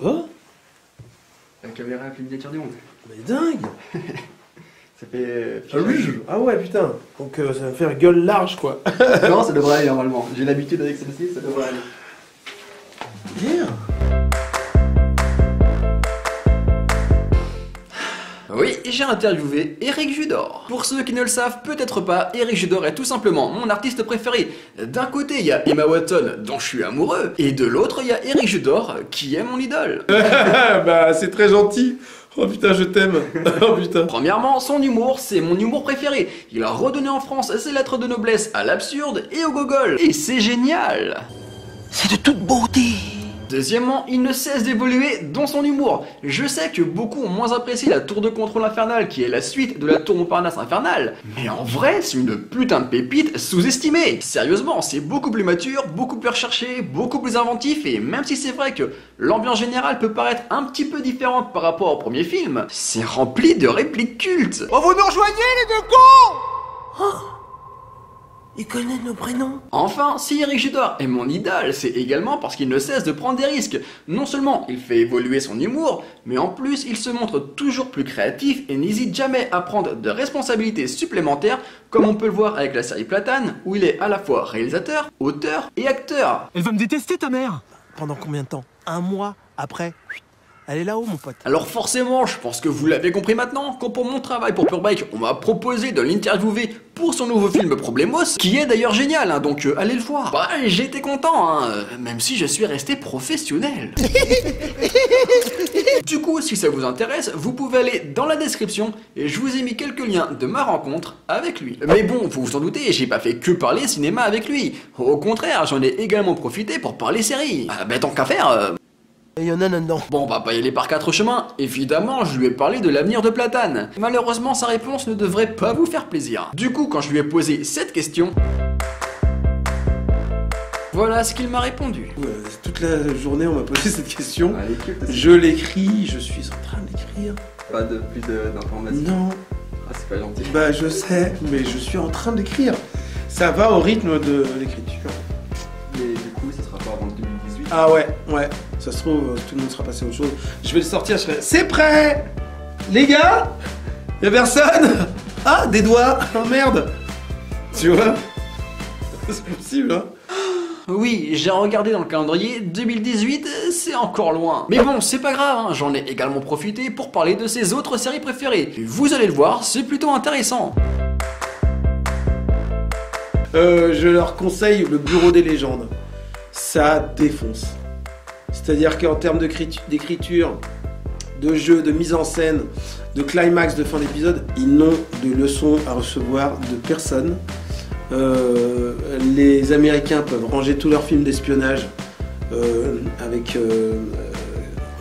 Oh, La caméra la plus miniature du monde. mais dingue. Ça fait... Ah ouais, putain. Donc ça va me faire gueule large, quoi. Non, ça devrait aller normalement. J'ai l'habitude avec celle-ci, ça devrait aller. Yeah. Oui, j'ai interviewé Eric Judor. Pour ceux qui ne le savent peut-être pas, Eric Judor est tout simplement mon artiste préféré. D'un côté, il y a Emma Watson, dont je suis amoureux, et de l'autre, il y a Eric Judor, qui est mon idole. Bah, c'est très gentil. Oh putain, je t'aime. Oh putain. Premièrement, son humour, c'est mon humour préféré. Il a redonné en France ses lettres de noblesse à l'absurde et au gogol. Et c'est génial. C'est de toute beauté. Deuxièmement, il ne cesse d'évoluer dans son humour. Je sais que beaucoup ont moins apprécié la tour de contrôle infernale qui est la suite de la tour Montparnasse infernale, mais en vrai, c'est une putain de pépite sous-estimée. Sérieusement, c'est beaucoup plus mature, beaucoup plus recherché, beaucoup plus inventif, et même si c'est vrai que l'ambiance générale peut paraître un petit peu différente par rapport au premier film, c'est rempli de répliques cultes. Oh, vous nous rejoignez, les deux cons! Oh, il connaît nos prénoms. Enfin, si Eric Judor est mon idole, c'est également parce qu'il ne cesse de prendre des risques. Non seulement il fait évoluer son humour, mais en plus il se montre toujours plus créatif et n'hésite jamais à prendre de responsabilités supplémentaires, comme on peut le voir avec la série Platane, où il est à la fois réalisateur, auteur et acteur. Elle va me détester, ta mère. Pendant combien de temps? Un mois après? Elle est là-haut, mon pote. Alors forcément, je pense que vous l'avez compris maintenant, quand pour mon travail pour Pure Bike, on m'a proposé de l'interviewer pour son nouveau film Problemos, qui est d'ailleurs génial, hein, donc allez le voir. Bah, j'étais content, hein, même si je suis resté professionnel. Du coup, si ça vous intéresse, vous pouvez aller dans la description et je vous ai mis quelques liens de ma rencontre avec lui. Mais bon, vous vous en doutez, j'ai pas fait que parler cinéma avec lui. Au contraire, j'en ai également profité pour parler série. Bah tant qu'à faire... Il y en a là-dedans. Bon, on va pas y aller par quatre chemins. Évidemment, je lui ai parlé de l'avenir de Platane. Malheureusement, sa réponse ne devrait pas vous faire plaisir. Du coup, quand je lui ai posé cette question, voilà ce qu'il m'a répondu. Toute la journée, on m'a posé cette question. Ah, l'équipe, Je l'écris, je suis en train de l'écrire. pas de plus d'informations. Non. Ah, c'est pas gentil. Bah, je sais, mais je suis en train d'écrire. Ça va au rythme de l'écriture. Mais du coup, ça sera pas avant 2018. Ah ouais, ouais. Ça se trouve, tout le monde sera passé à autre chose. Je vais le sortir, je serai... C'est prêt. Les gars, y'a personne. Ah, des doigts. Oh merde. Tu vois? C'est possible, hein. Oui, j'ai regardé dans le calendrier, 2018, c'est encore loin. Mais bon, c'est pas grave, hein, j'en ai également profité pour parler de ses autres séries préférées. Et vous allez le voir, c'est plutôt intéressant. Je leur conseille le Bureau des légendes. Ça défonce. C'est-à-dire qu'en termes d'écriture, de jeu, de mise en scène, de climax, de fin d'épisode, ils n'ont de leçons à recevoir de personne. Les Américains peuvent ranger tous leurs films d'espionnage avec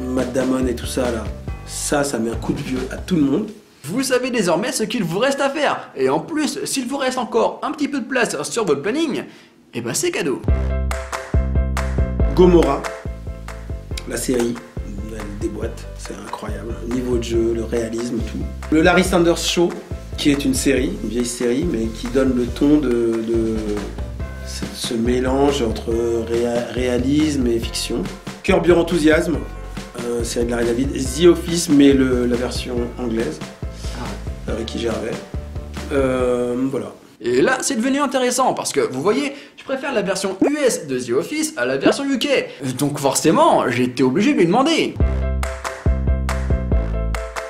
Matt Damon et tout ça là. Ça met un coup de vieux à tout le monde. Vous savez désormais ce qu'il vous reste à faire. Et en plus, s'il vous reste encore un petit peu de place sur votre planning, eh ben c'est cadeau. Gomorrah, la série, elle déboîte, c'est incroyable. Le niveau de jeu, le réalisme, tout. Le Larry Sanders Show, qui est une série, une vieille série, mais qui donne le ton de ce mélange entre réalisme et fiction. Curb Your Enthusiasm, série de Larry David. The Office, mais la version anglaise. Ricky Gervais. Voilà. Et là, c'est devenu intéressant parce que, vous voyez, je préfère la version US de The Office à la version UK. Donc forcément, j'ai été obligé de lui demander.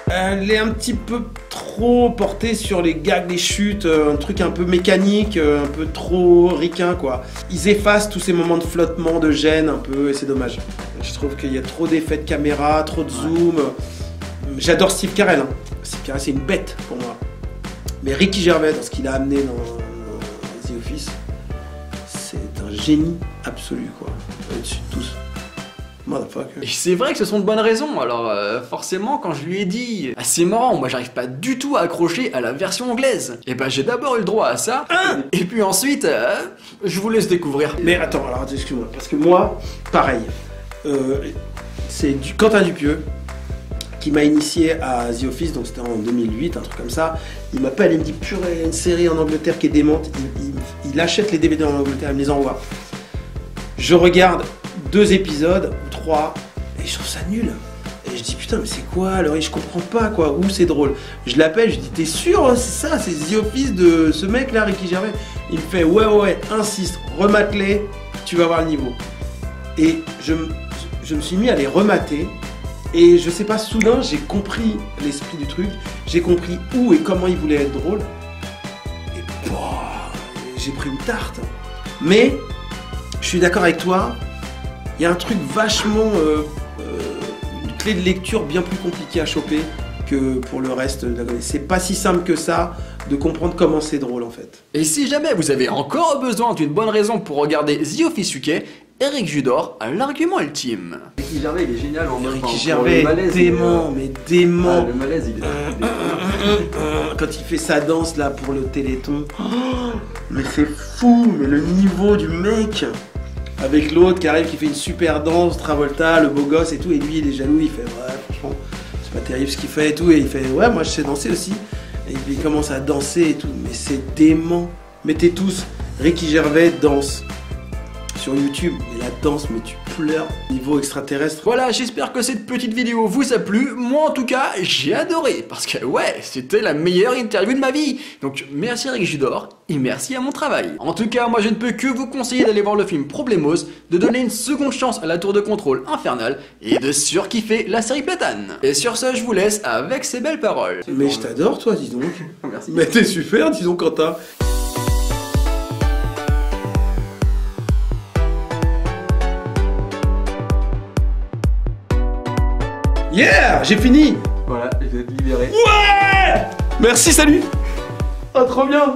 Elle est un petit peu trop portée sur les gags, les chutes, un truc un peu mécanique, un peu trop ricain quoi. Ils effacent tous ces moments de flottement, de gêne un peu, et c'est dommage. Je trouve qu'il y a trop d'effets de caméra, trop de zoom. J'adore Steve Carell, hein. Steve Carell c'est une bête pour moi. Mais Ricky Gervais, dans ce qu'il a amené dans The Office, c'est un génie absolu quoi. Au-dessus de tous. Motherfucker. Et c'est vrai que ce sont de bonnes raisons, alors forcément quand je lui ai dit « Ah c'est marrant, moi j'arrive pas du tout à accrocher à la version anglaise », et ben j'ai d'abord eu le droit à ça, et puis ensuite, je vous laisse découvrir. Mais attends, alors excuse-moi, parce que moi, pareil, c'est Quentin Dupieux qui m'a initié à The Office, donc c'était en 2008, un truc comme ça. Il m'appelle, il me dit purée, il y a une série en Angleterre qui est démente, il achète les DVD en Angleterre, il me les envoie. Je regarde 2 épisodes, ou 3, Et je trouve ça nul. Et je dis putain mais c'est quoi alors, et je comprends pas quoi, où c'est drôle. Je l'appelle, je dis t'es sûr c'est ça, c'est The Office de ce mec là, Ricky Gervais. Il me fait ouais, insiste, remate-les, tu vas voir le niveau. Et je me suis mis à les remater. Et je sais pas, soudain j'ai compris l'esprit du truc, j'ai compris où et comment il voulait être drôle. Et j'ai pris une tarte. Mais je suis d'accord avec toi, il y a un truc vachement... une clé de lecture bien plus compliquée à choper que pour le reste de la donnée. C'est pas si simple que ça de comprendre comment c'est drôle en fait. Et si jamais vous avez encore besoin d'une bonne raison pour regarder The Office UK, Eric Judor a l'argument ultime. Ricky Gervais il est génial en Ricky Gervais est dément, mais dément. Ah, le malaise il est... Quand il fait sa danse là pour le Téléthon, mais c'est fou, mais le niveau du mec. Avec l'autre qui arrive, qui fait une super danse, Travolta, le beau gosse et tout, et lui il est jaloux, il fait ouais franchement c'est pas terrible ce qu'il fait et tout, et il fait ouais moi je sais danser aussi, et puis il commence à danser et tout, mais c'est dément. Mettez tous Ricky Gervais danse sur YouTube, mais la danse, mais tu pleures, niveau extraterrestre. Voilà, j'espère que cette petite vidéo vous a plu. Moi en tout cas, j'ai adoré, parce que ouais, c'était la meilleure interview de ma vie. Donc merci Eric Judor, et merci à mon travail. En tout cas, moi je ne peux que vous conseiller d'aller voir le film Problemos, de donner une seconde chance à la tour de contrôle infernale, et de surkiffer la série Platane. Et sur ce, je vous laisse avec ces belles paroles. Mais je t'adore toi, dis donc. Merci. Mais t'es super, dis donc Quentin. Yeah, j'ai fini. Voilà, vous êtes libérés. Ouais. Merci, salut. Oh, trop bien.